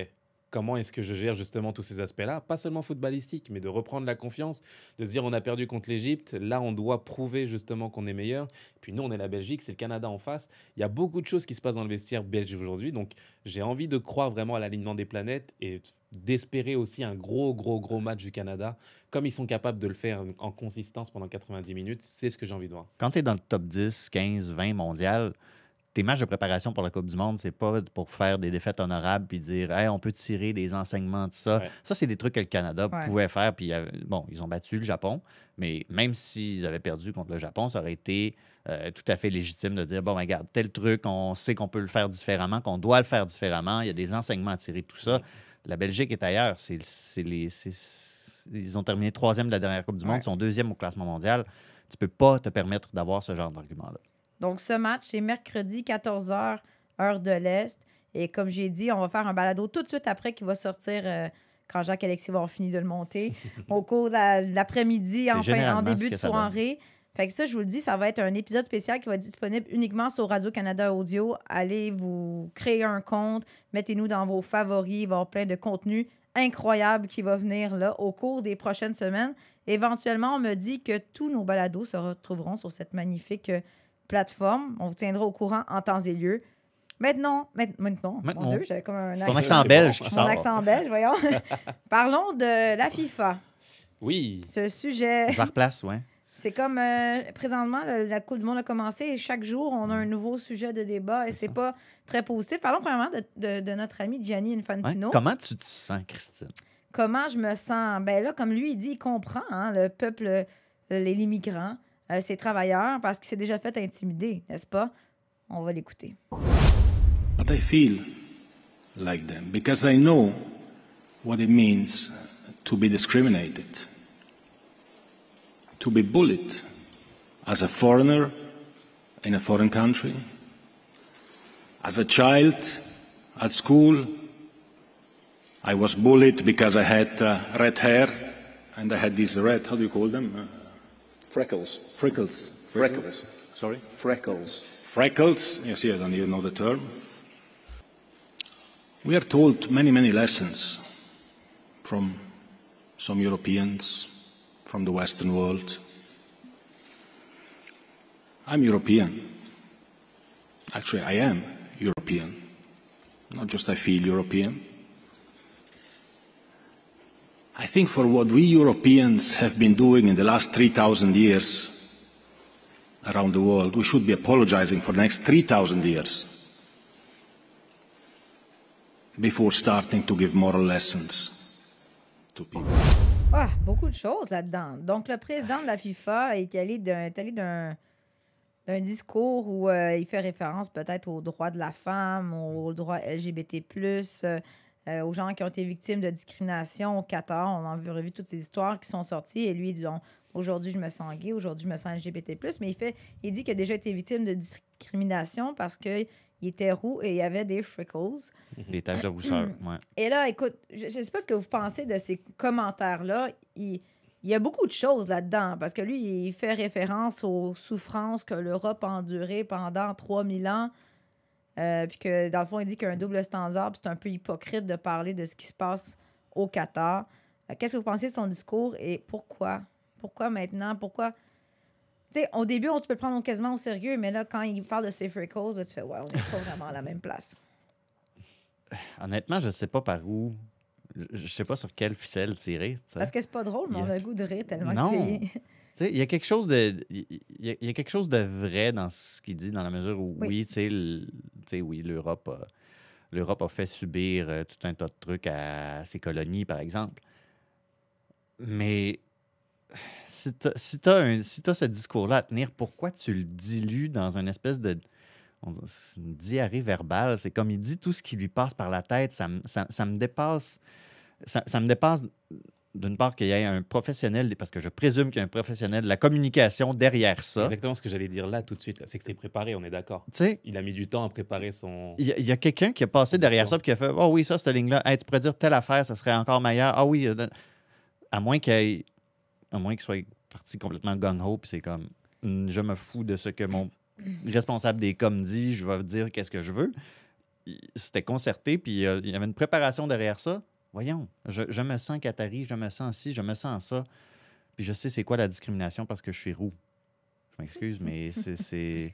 C: comment est-ce que je gère justement tous ces aspects-là? Pas seulement footballistique, mais de reprendre la confiance, de se dire on a perdu contre l'Égypte, là on doit prouver justement qu'on est meilleur. Puis nous on est la Belgique, c'est le Canada en face. Il y a beaucoup de choses qui se passent dans le vestiaire belge aujourd'hui, donc j'ai envie de croire vraiment à l'alignement des planètes et d'espérer aussi un gros match du Canada, comme ils sont capables de le faire en consistance pendant 90 minutes. C'est ce que j'ai envie de voir.
D: Quand tu es dans le top 10, 15, 20 mondial, tes matchs de préparation pour la Coupe du Monde, c'est pas pour faire des défaites honorables puis dire hey, on peut tirer des enseignements de ça.
C: Ouais.
D: Ça, c'est des trucs que le Canada
B: Ouais.
D: pouvait faire. Puis, bon, ils ont battu le Japon, mais même s'ils avaient perdu contre le Japon, ça aurait été tout à fait légitime de dire bon, ben, regarde, tel truc, on sait qu'on peut le faire différemment, qu'on doit le faire différemment. Il y a des enseignements à tirer de tout ça. La Belgique est ailleurs. Ils ont terminé 3e de la dernière Coupe du Monde,
B: Ouais.
D: ils sont 2e au classement mondial. Tu peux pas te permettre d'avoir ce genre d'argument-là.
B: Donc, ce match, c'est mercredi, 14h, heure de l'Est. Et comme j'ai dit, on va faire un balado tout de suite après qui va sortir quand Jacques-Alexis va avoir fini de le monter, au cours de l'après-midi, en
D: généralement
B: début
D: ce
B: de
D: que ça donne.
B: soirée. Fait que ça, je vous le dis, ça va être un épisode spécial qui va être disponible uniquement sur Radio-Canada Audio. Allez vous créer un compte, mettez-nous dans vos favoris, il va y avoir plein de contenu incroyable qui va venir là au cours des prochaines semaines. Éventuellement, on me dit que tous nos balados se retrouveront sur cette magnifique plateforme. On vous tiendra au courant en temps et lieu. Maintenant. Mon Dieu, j'avais comme un
D: C'est ton
B: accent.
D: accent belge qui
B: Mon
D: sort.
B: accent belge, voyons. Parlons de la FIFA.
C: Oui,
B: Ce sujet,
D: Je la replace, ouais.
B: c'est comme présentement, la Coupe du Monde a commencé et chaque jour, on a un nouveau sujet de débat et c'est pas très positif. Parlons premièrement de notre ami Gianni
D: Ouais.
B: Infantino.
D: Comment tu te sens, Christine?
B: Comment je me sens? Ben là, comme lui, il dit, il comprend hein, le peuple, les migrants, ses travailleurs, parce qu'il s'est déjà fait intimider, n'est-ce pas? On va l'écouter.
F: But I feel like them because I know what it means to be discriminated, to be bullied as a foreigner in a foreign country, as a child at school. I was bullied because I had red hair and I had these red, how do you call them?
G: Freckles.
F: Freckles.
G: Freckles.
F: Sorry?
G: Freckles.
F: Freckles, you see, I don't even know the term. We are told many lessons from some Europeans, from the Western world. I'm European. Actually, I am European. Not just I feel European. I think for what we Europeans have been doing in the last 3,000 years around the world, we should be apologizing for the next 3,000 years before starting to give moral lessons to people.
B: Ah, beaucoup de choses là-dedans. Donc, le président de la FIFA est allé d'un discours où il fait référence peut-être aux droits de la femme, aux droits LGBT+, aux gens qui ont été victimes de discrimination au Qatar. On a revu toutes ces histoires qui sont sorties. Et lui, il dit, bon, aujourd'hui, je me sens gay, aujourd'hui, je me sens LGBT+. Mais il dit qu'il a déjà été victime de discrimination parce qu'il était roux et il y avait des freckles.
D: Des taches de rousseur, ouais.
B: Et là, écoute, je ne sais pas ce que vous pensez de ces commentaires-là. il y a beaucoup de choses là-dedans, parce que lui, il fait référence aux souffrances que l'Europe a endurées pendant 3000 ans, puis que, dans le fond, il dit qu'il y a un double standard, puis c'est un peu hypocrite de parler de ce qui se passe au Qatar. Qu'est-ce que vous pensez de son discours et pourquoi? Pourquoi maintenant? Pourquoi... Tu sais, au début, on peut le prendre quasiment au sérieux, mais là, quand il parle de safer cause, là, tu fais « Ouais, on n'est pas vraiment à la même place. »
D: Honnêtement, je ne sais pas par où. Je ne sais pas sur quelle ficelle tirer. T'sais.
B: Parce que c'est pas drôle, mais on a le goût de rire tellement
D: Non.
B: que c'est...
D: Il y a quelque chose de il y a quelque chose de vrai dans ce qu'il dit, dans la mesure où oui, oui, l'Europe a fait subir tout un tas de trucs à ses colonies, par exemple. Mais si tu as ce discours-là à tenir, pourquoi tu le dilues dans une espèce de... C'est une diarrhée verbale. C'est comme il dit tout ce qui lui passe par la tête. Ça me dépasse. Ça me dépasse, d'une part, qu'il y ait un professionnel, parce que je présume qu'il y a un professionnel de la communication derrière
C: C'est
D: ça.
C: exactement ce que j'allais dire là tout de suite. C'est que c'est préparé, on est d'accord.
D: T'sais,
C: Il a mis du temps à préparer son...
D: il y a quelqu'un qui a passé derrière ça et qui a fait « Oh oui, ça, cette ligne-là, hey, tu pourrais dire telle affaire, ça serait encore meilleur. Ah oui, à moins qu'il soit parti complètement gung-ho, puis c'est comme je me fous de ce que mon responsable des coms dit, je vais dire qu'est-ce que je veux. » C'était concerté, puis il y avait une préparation derrière ça. Voyons, je me sens qatari, je me sens ci, je me sens ça. Puis je sais c'est quoi la discrimination parce que je suis roux. Je m'excuse, mais c'est... Tu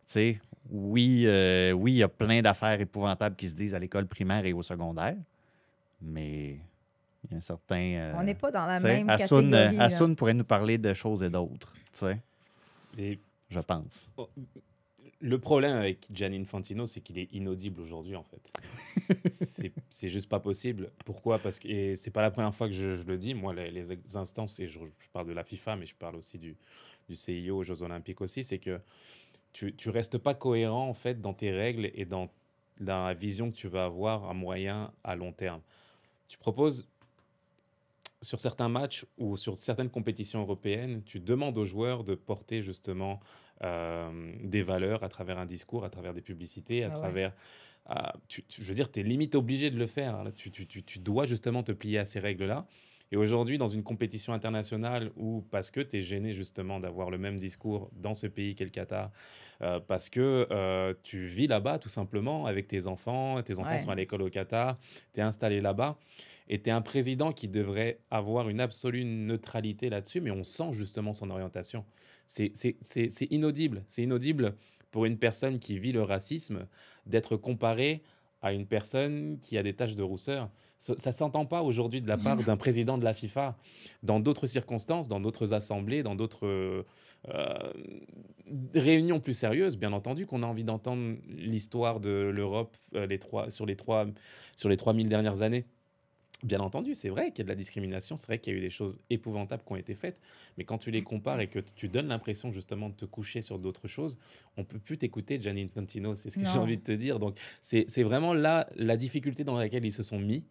D: sais, oui, il y a plein d'affaires épouvantables qui se disent à l'école primaire et au secondaire, mais il y a un certain...
B: on n'est pas dans la même catégorie.
D: Hassoun pourrait nous parler de choses et d'autres, tu sais, je pense.
C: Le problème avec Gianni Infantino, c'est qu'il est inaudible aujourd'hui, en fait. C'est juste pas possible. Pourquoi? Parce que, et c'est pas la première fois que je le dis. Moi, les instances, et je parle de la FIFA, mais je parle aussi du CIO aux Jeux Olympiques aussi, c'est que tu restes pas cohérent, en fait, dans tes règles et dans la vision que tu vas avoir à moyen, à long terme. Tu proposes, sur certains matchs ou sur certaines compétitions européennes, tu demandes aux joueurs de porter justement des valeurs à travers un discours, à travers des publicités, à travers... je veux dire, tu es limite obligé de le faire. Là, tu dois justement te plier à ces règles-là. Et aujourd'hui, dans une compétition internationale où, parce que tu es gêné justement d'avoir le même discours dans ce pays qu'est le Qatar, parce que tu vis là-bas tout simplement avec tes enfants sont à l'école au Qatar, tu es installé là-bas, et tu es un président qui devrait avoir une absolue neutralité là-dessus, mais on sent justement son orientation. C'est inaudible. C'est inaudible pour une personne qui vit le racisme d'être comparée à une personne qui a des taches de rousseur. Ça ne s'entend pas aujourd'hui de la part d'un président de la FIFA. Dans d'autres circonstances, dans d'autres assemblées, dans d'autres réunions plus sérieuses, bien entendu, qu'on a envie d'entendre l'histoire de l'Europe sur les 3000 dernières années. Bien entendu, c'est vrai qu'il y a de la discrimination, c'est vrai qu'il y a eu des choses épouvantables qui ont été faites, mais quand tu les compares et que tu donnes l'impression justement de te coucher sur d'autres choses, on ne peut plus t'écouter, Gianni Infantino, c'est ce que j'ai envie de te dire. Donc c'est vraiment là la difficulté dans laquelle ils se sont mis,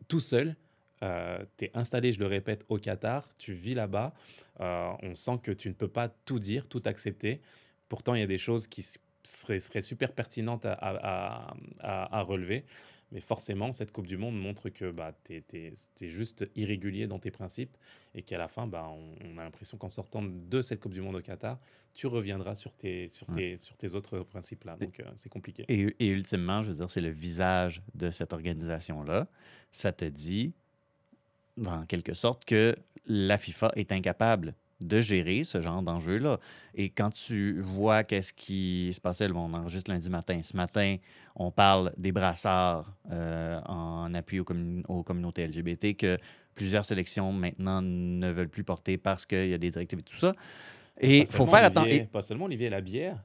C: tout seuls. Tu es installé, je le répète, au Qatar, tu vis là-bas, on sent que tu ne peux pas tout dire, tout accepter. Pourtant, il y a des choses qui seraient super pertinentes à relever. Mais forcément, cette Coupe du Monde montre que t'es juste irrégulier dans tes principes et qu'à la fin, on a l'impression qu'en sortant de cette Coupe du Monde au Qatar, tu reviendras sur tes autres principes-là. Donc, c'est compliqué.
D: Et ultimement, je veux dire, c'est le visage de cette organisation-là. Ça te dit, en quelque sorte, que la FIFA est incapable de gérer ce genre d'enjeu-là. Et quand tu vois qu'est-ce qui se passait, on enregistre lundi matin. Ce matin, on parle des brassards en appui aux communautés LGBT que plusieurs sélections maintenant ne veulent plus porter parce qu'il y a des directives et tout ça. Et il faut faire attention.
C: Pas seulement, Olivier, la bière.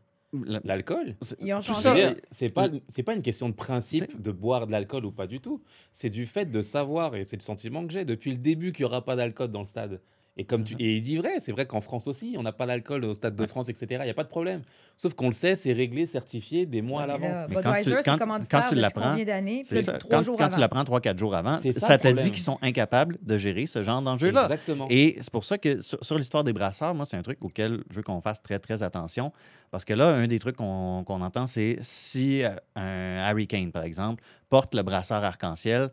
C: L'alcool.
B: Ils ont changé.
C: C'est pas une question de principe de boire de l'alcool ou pas du tout. C'est du fait de savoir, et c'est le sentiment que j'ai depuis le début, qu'il n'y aura pas d'alcool dans le stade. Et il dit vrai, c'est vrai qu'en France aussi, on n'a pas d'alcool au Stade de France, etc. Il n'y a pas de problème. Sauf qu'on le sait, c'est réglé, certifié des mois à l'avance.
B: Budweiser, c'est commanditaire depuis combien d'années? Quand
D: tu l'apprends 3-4 jours avant, ça te dit qu'ils sont incapables de gérer ce genre d'enjeu-là.
C: Exactement.
D: Et c'est pour ça que sur l'histoire des brasseurs, moi, c'est un truc auquel je veux qu'on fasse très, très attention. Parce que là, un des trucs qu'on entend, c'est si un Harry Kane, par exemple, porte le brasseur arc-en-ciel,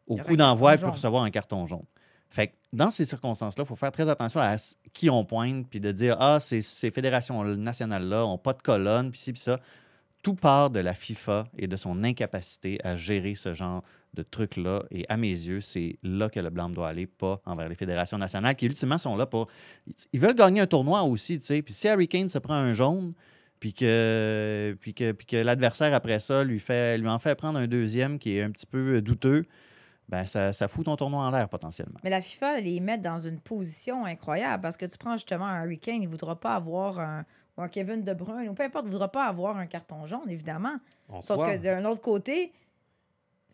D: au coup d'envoi, il peut recevoir un carton jaune. Fait que dans ces circonstances-là, il faut faire très attention à qui on pointe, puis de dire « Ah, ces fédérations nationales-là n'ont pas de colonne, puis ci, puis ça ». Tout part de la FIFA et de son incapacité à gérer ce genre de trucs-là. Et à mes yeux, c'est là que le blâme doit aller, pas envers les fédérations nationales, qui ultimement sont là pour... Ils veulent gagner un tournoi aussi, tu sais. Puis si Harry Kane se prend un jaune, puis que l'adversaire, après ça, lui en fait prendre un deuxième qui est un petit peu douteux, ben ça fout ton tournoi en l'air potentiellement.
B: Mais la FIFA les met dans une position incroyable parce que tu prends justement un Harry Kane, il ne voudra pas avoir un Kevin De Bruyne ou peu importe, il ne voudra pas avoir un carton jaune, évidemment. Sauf que d'un autre côté,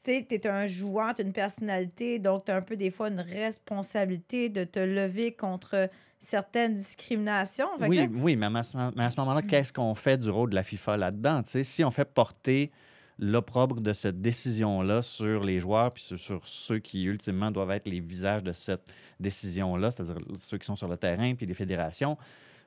B: tu es un joueur, tu as une personnalité, donc tu as un peu des fois une responsabilité de te lever contre certaines discriminations.
D: Oui, mais à ce moment-là, qu'est-ce qu'on fait du rôle de la FIFA là-dedans? T'sais? Si on fait porter l'opprobre de cette décision-là sur les joueurs puis sur ceux qui, ultimement, doivent être les visages de cette décision-là, c'est-à-dire ceux qui sont sur le terrain puis les fédérations,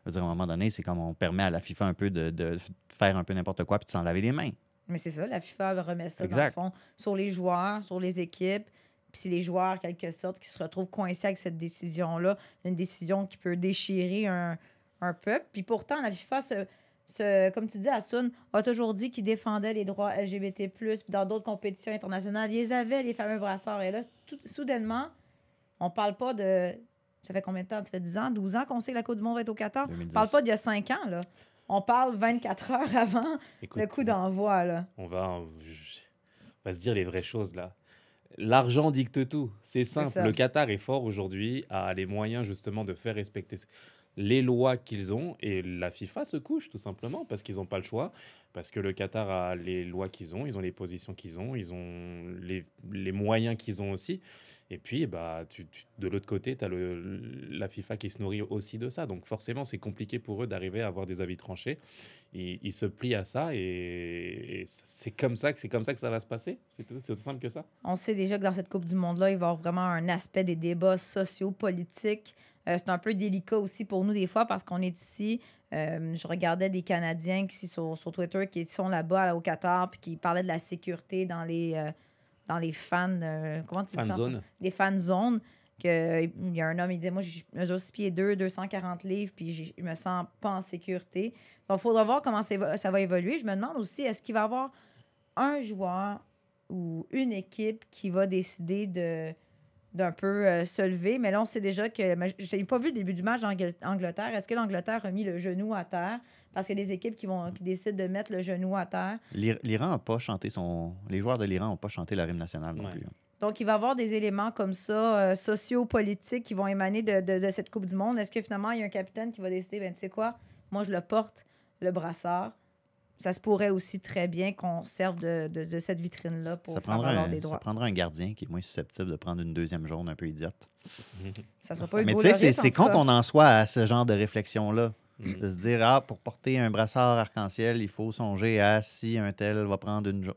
D: je veux dire, à un moment donné, c'est comme on permet à la FIFA un peu de faire un peu n'importe quoi puis de s'en laver les mains.
B: Mais c'est ça, la FIFA remet ça,
D: exact.
B: dans le fond, sur les joueurs, sur les équipes. Puis c'est les joueurs, en quelque sorte, qui se retrouvent coincés avec cette décision-là, une décision qui peut déchirer un peuple. Puis pourtant, la FIFA, comme tu dis, Hassoun, a toujours dit qu'il défendait les droits LGBT+, puis dans d'autres compétitions internationales, ils avaient les fameux brassards. Et là, soudainement, on parle pas de... Ça fait combien de temps? Ça fait 10 ans, 12 ans qu'on sait que la Coupe du monde va être au Qatar?
D: 2010.
B: On parle pas d'il y a 5 ans, là. On parle 24 heures avant le coup d'envoi, là.
C: On va se dire les vraies choses, là. L'argent dicte tout. C'est simple. Le Qatar est fort aujourd'hui, a les moyens, justement, de faire respecter les lois qu'ils ont. Et la FIFA se couche, tout simplement, parce qu'ils n'ont pas le choix. Parce que le Qatar a les lois qu'ils ont, ils ont les positions qu'ils ont, ils ont les moyens qu'ils ont aussi. Et puis, de l'autre côté, tu as la FIFA qui se nourrit aussi de ça. Donc, forcément, c'est compliqué pour eux d'arriver à avoir des avis tranchés. Ils se plient à ça et c'est comme ça que ça va se passer. C'est aussi simple que ça.
B: On sait déjà que dans cette Coupe du monde-là, il va y avoir vraiment un aspect des débats sociaux, politiques. C'est un peu délicat aussi pour nous des fois parce qu'on est ici. Je regardais des Canadiens qui sur Twitter qui sont là-bas au Qatar puis qui parlaient de la sécurité dans les fans... comment tu dis ça?
C: Zones.
B: Les fan zones. Il y a un homme, il disait, moi, je mesure 6 pieds 2, 240 livres, puis je me sens pas en sécurité. Donc, il faudra voir comment ça va évoluer. Je me demande aussi, est-ce qu'il va y avoir un joueur ou une équipe qui va décider d'un peu se lever? Mais là, on sait déjà que... Je n'ai pas vu le début du match d'Angleterre. Est-ce que l'Angleterre a mis le genou à terre? Parce qu'il y a des équipes qui décident de mettre le genou à terre.
D: L'Iran n'a pas chanté Les joueurs de l'Iran n'ont pas chanté la hymne nationale non plus.
B: Donc, il va y avoir des éléments comme ça, socio-politiques, qui vont émaner de cette Coupe du monde. Est-ce que finalement, il y a un capitaine qui va décider, tu sais quoi, moi, je le porte, le brassard. Ça se pourrait aussi très bien qu'on serve de cette vitrine-là pour faire valoir des droits.
D: Ça prendra un gardien qui est moins susceptible de prendre une deuxième jaune un peu idiote.
B: Ça sera pas Hugo
D: Mais tu
B: Lloris,
D: sais, c'est con
B: cas.
D: qu'on en soit à ce genre de réflexion-là. De se dire, pour porter un brassard arc-en-ciel, il faut songer à si un tel va prendre une jaune.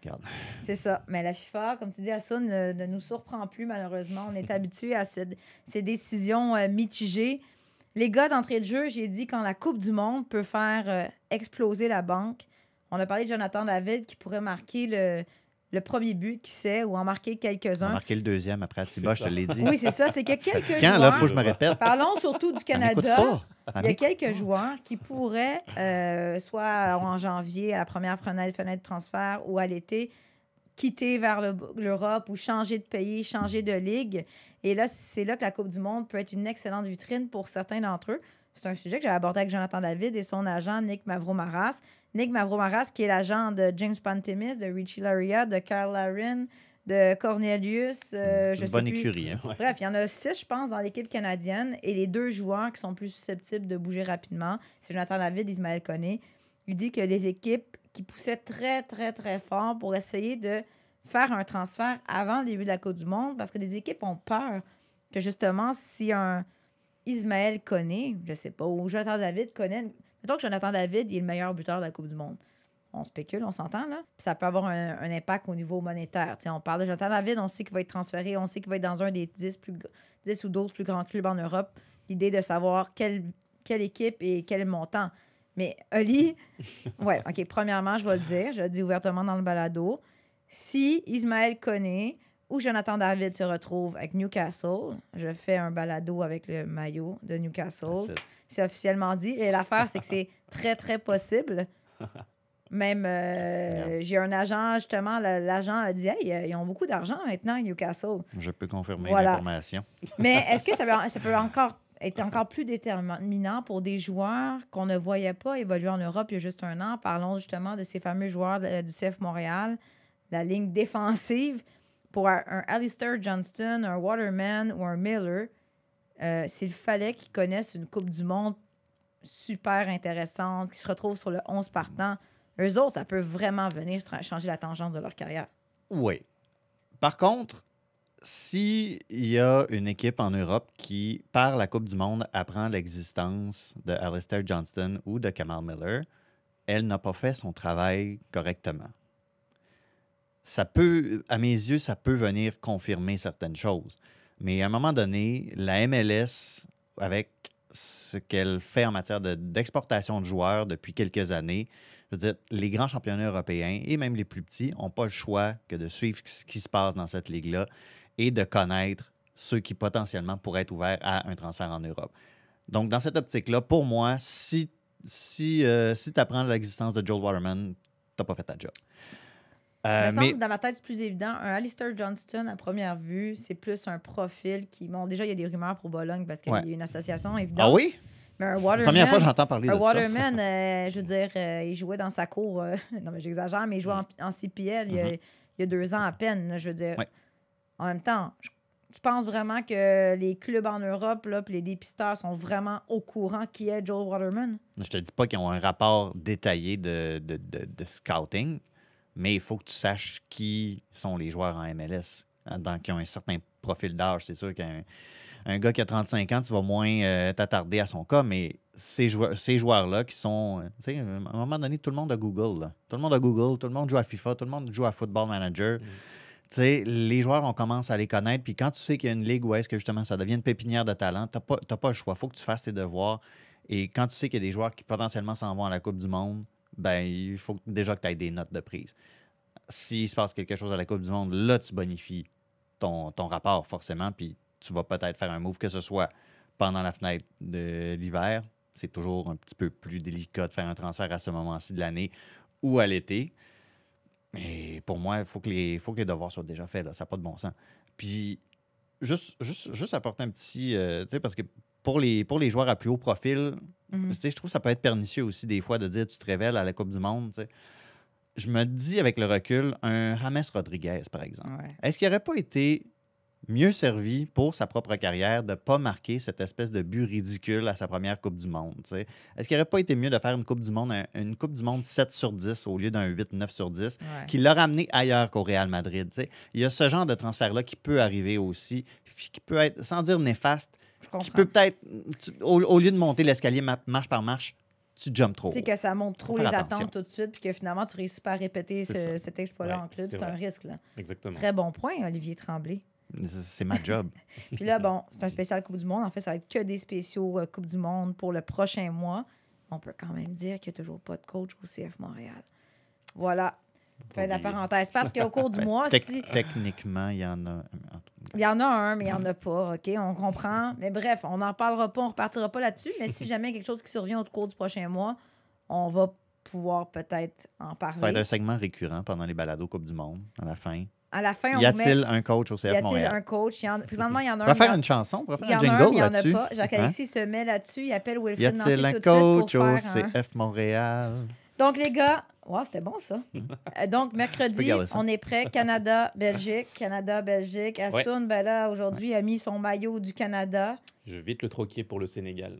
D: Regarde.
B: C'est ça. Mais la FIFA, comme tu dis, Hassoun, ne nous surprend plus, malheureusement. On est habitué à ces décisions mitigées. Les gars d'entrée de jeu, j'ai dit, quand la Coupe du monde peut faire exploser la banque, on a parlé de Jonathan David qui pourrait marquer le premier but, qui sait, ou en marquer quelques-uns.
D: On a marqué le deuxième après Atiba, je te l'ai dit.
B: Oui, c'est ça. C'est qu'il y a quelques
D: quand,
B: joueurs...
D: là, faut que je me répète.
B: Parlons surtout du Canada.
D: Pas.
B: Il y a quelques joueurs qui pourraient, soit en janvier, à la première fenêtre de transfert, ou à l'été, quitter vers l'Europe ou changer de pays, changer de ligue. Et là, c'est là que la Coupe du monde peut être une excellente vitrine pour certains d'entre eux. C'est un sujet que j'ai abordé avec Jonathan David et son agent Nick Mavromaras. Nick Mavromaras, qui est l'agent de James Pantemis, de Richie Laryea, de Kyle Larin, de Cornelius.
D: Bonne écurie. Hein?
B: Bref, il y en a 6, je pense, dans l'équipe canadienne. Et les 2 joueurs qui sont plus susceptibles de bouger rapidement, c'est Jonathan David et Ismaël Koné. Il dit que les équipes qui poussaient très, très, très fort pour essayer de faire un transfert avant le début de la Coupe du monde, parce que les équipes ont peur que, justement, si un Ismaël Koné, je sais pas, ou Jonathan David connaît... Mettons que Jonathan David il est le meilleur buteur de la Coupe du monde. On spécule, on s'entend, là. Puis ça peut avoir un impact au niveau monétaire. T'sais, on parle de Jonathan David, on sait qu'il va être transféré, on sait qu'il va être dans un des 10 ou 12 plus grands clubs en Europe. L'idée de savoir quelle équipe et quel montant. Mais Oli, ouais, OK, premièrement, je vais le dire ouvertement dans le balado. Si Ismaël Koné où Jonathan David se retrouve avec Newcastle. Je fais un balado avec le maillot de Newcastle. C'est officiellement dit. Et l'affaire, c'est que c'est très, très possible. Même, j'ai un agent, justement, l'agent a dit « Hey, ils ont beaucoup d'argent maintenant, Newcastle. »
D: Je peux confirmer
B: Voilà.
D: l'information.
B: Mais est-ce que ça peut encore être encore plus déterminant pour des joueurs qu'on ne voyait pas évoluer en Europe il y a juste un an? Parlons justement de ces fameux joueurs du CF Montréal, la ligne défensive. Pour un Alistair Johnston, un Waterman ou un Miller, s'il fallait qu'ils connaissent une Coupe du Monde super intéressante, qui se retrouvent sur le 11 partant, eux autres, ça peut vraiment venir changer la tangente de leur carrière.
D: Oui. Par contre, s'il y a une équipe en Europe qui, par la Coupe du Monde, apprend l'existence de Alistair Johnston ou de Kamal Miller, elle n'a pas fait son travail correctement. Ça peut, à mes yeux, ça peut venir confirmer certaines choses. Mais à un moment donné, la MLS, avec ce qu'elle fait en matière d'exportation de joueurs depuis quelques années, je veux dire, les grands championnats européens et même les plus petits n'ont pas le choix que de suivre ce qui se passe dans cette ligue-là et de connaître ceux qui potentiellement pourraient être ouverts à un transfert en Europe. Donc, dans cette optique-là, pour moi, si tu apprends l'existence de Joel Waterman, tu n'as pas fait ta job.
B: Il me semble que dans ma tête, c'est plus évident. Un Alistair Johnston, à première vue, c'est plus un profil qui... Bon, déjà, il y a des rumeurs pour Bologne parce qu'il y a une association évidente.
D: Ah oui?
B: Mais un Waterman...
D: Première fois que j'entends parler de ça.
B: Un Waterman, je veux dire, il jouait dans sa cour... non, mais j'exagère, mais il jouait en CPL il y a 2 ans à peine. Là, je veux dire, en même temps, tu penses vraiment que les clubs en Europe puis les dépisteurs sont vraiment au courant qui est Joel Waterman?
D: Je te dis pas qu'ils ont un rapport détaillé de scouting, mais il faut que tu saches qui sont les joueurs en MLS, qui ont un certain profil d'âge. C'est sûr qu'un gars qui a 35 ans, tu vas moins t'attarder à son cas, mais ces joueurs-là qui sont... à un moment donné, tout le monde a Google. Là. Tout le monde a Google, tout le monde joue à FIFA, tout le monde joue à Football Manager. Les joueurs, on commence à les connaître, puis quand tu sais qu'il y a une ligue où est-ce que justement ça devient une pépinière de talent, tu n'as pas le choix. Il faut que tu fasses tes devoirs. Et quand tu sais qu'il y a des joueurs qui potentiellement s'en vont à la Coupe du Monde, ben il faut déjà que tu aies des notes de prise. S'il se passe quelque chose à la Coupe du Monde, là, tu bonifies ton rapport forcément, puis tu vas peut-être faire un move, que ce soit pendant la fenêtre de l'hiver. C'est toujours un petit peu plus délicat de faire un transfert à ce moment-ci de l'année ou à l'été. Mais pour moi, il faut que les devoirs soient déjà faits. Là. Ça n'a pas de bon sens. Puis, juste apporter un petit... parce que pour les joueurs à plus haut profil, je trouve que ça peut être pernicieux aussi des fois de dire tu te révèles à la Coupe du Monde. T'sais. Je me dis avec le recul, un James Rodriguez, par exemple, est-ce qu'il n'aurait pas été mieux servi pour sa propre carrière de ne pas marquer cette espèce de but ridicule à sa première Coupe du Monde? T'sais? Est-ce qu'il n'aurait pas été mieux de faire une Coupe du Monde 7 sur 10 au lieu d'un 8-9 sur 10 qui l'a ramené ailleurs qu'au Real Madrid? T'sais? Il y a ce genre de transfert-là qui peut arriver aussi, qui peut être, sans dire néfaste, qui peut peut-être, au lieu de monter l'escalier marche par marche, tu jumps trop.
B: Tu sais que ça monte trop les attentes tout de suite, puis que finalement, tu réussis pas à répéter cet exploit-là en club. C'est un risque. Là.
C: Exactement.
B: Très bon point, Olivier Tremblay.
D: C'est ma job.
B: Puis là, bon, c'est un spécial Coupe du Monde. En fait, ça va être que des spéciaux Coupe du Monde pour le prochain mois. On peut quand même dire qu'il n'y a toujours pas de coach au CF Montréal. Voilà. Fin de la parenthèse. Parce qu'au cours du mois,
D: techniquement, il y en a...
B: Il y en a un, mais il n'y en a pas. OK? On comprend. Mais bref, on n'en parlera pas, on ne repartira pas là-dessus. Mais si jamais il y a quelque chose qui survient au cours du prochain mois, on va pouvoir peut-être en parler.
D: Ça va être un segment récurrent pendant les balados Coupe du Monde, à la fin.
B: À la fin,
D: y a-t-il un coach au CF Montréal?
B: Y a-t-il un coach? Présentement, il y en a un.
D: On va faire une chanson, on va faire un jingle là-dessus.
B: Il n'y en a pas. Jacques-Alexis se met là-dessus. Il appelle Wilfrid Nancy
D: tout de suite. Y a-t-il un coach au CF Montréal?
B: Donc, les gars, wow, c'était bon, ça. Donc, mercredi, on est prêt. Canada-Belgique. Canada-Belgique. Assoun, ben là, aujourd'hui, a mis son maillot du Canada.
C: Je vais vite le troquer pour le Sénégal.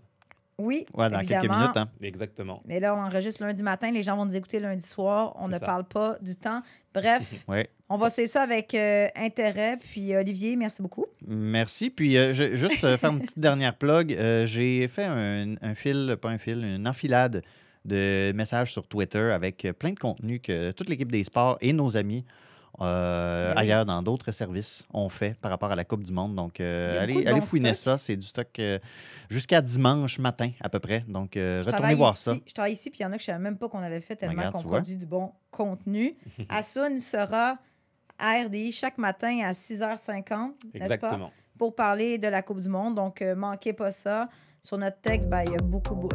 B: Oui,
D: dans
B: évidemment.
D: quelques minutes. Hein?
C: Exactement.
B: Mais là, on enregistre lundi matin. Les gens vont nous écouter lundi soir. On ne parle pas du temps. Bref, on va suivre ça avec intérêt. Puis, Olivier, merci beaucoup.
D: Merci. Puis, juste faire une petite dernière plug. J'ai fait une enfilade de messages sur Twitter avec plein de contenu que toute l'équipe des sports et nos amis ailleurs dans d'autres services ont fait par rapport à la Coupe du Monde. Donc, allez fouiner ça. C'est du stock jusqu'à dimanche matin à peu près. Donc, retournez voir ça.
B: Je travaille ici, puis il y en a que je ne savais même pas qu'on avait fait tellement qu'on produit du bon contenu. Assoun sera à RDI chaque matin à 6h50, n'est-ce pas?
C: Exactement.
B: Pour parler de la Coupe du Monde. Donc, manquez pas ça. Sur notre texte, il y a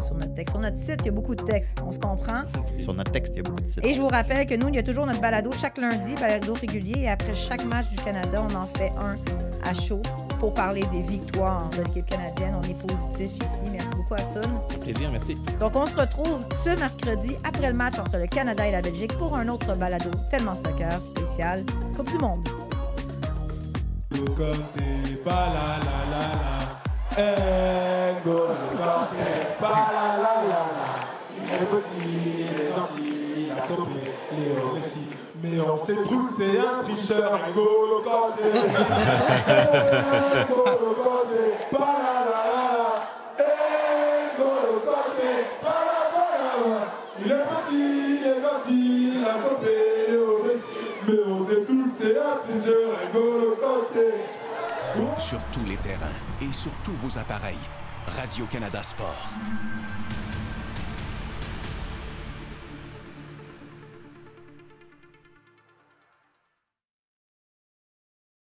B: sur notre site, il y a beaucoup de textes. On se comprend?
D: Sur notre texte, il y a beaucoup de sites.
B: Et je vous rappelle que nous, il y a toujours notre balado chaque lundi, balado régulier. Et après chaque match du Canada, on en fait un à chaud pour parler des victoires de l'équipe canadienne. On est positif ici. Merci beaucoup, Hassoun.
C: Plaisir, merci.
B: Donc, on se retrouve ce mercredi après le match entre le Canada et la Belgique pour un autre balado Tellement Soccer spécial Coupe du Monde.
H: Il est petit, il est gentil, il a stoppé Léo Messi. Mais on sait tous, c'est un tricheur, N'Golo Kanté. N'Golo Kanté, N'Golo Kanté, il est petit, il est gentil, il a stoppé Léo Messi. Mais on sait tous, c'est un tricheur, N'Golo Kanté.
I: Sur tous les terrains et sur tous vos appareils, Radio-Canada Sport.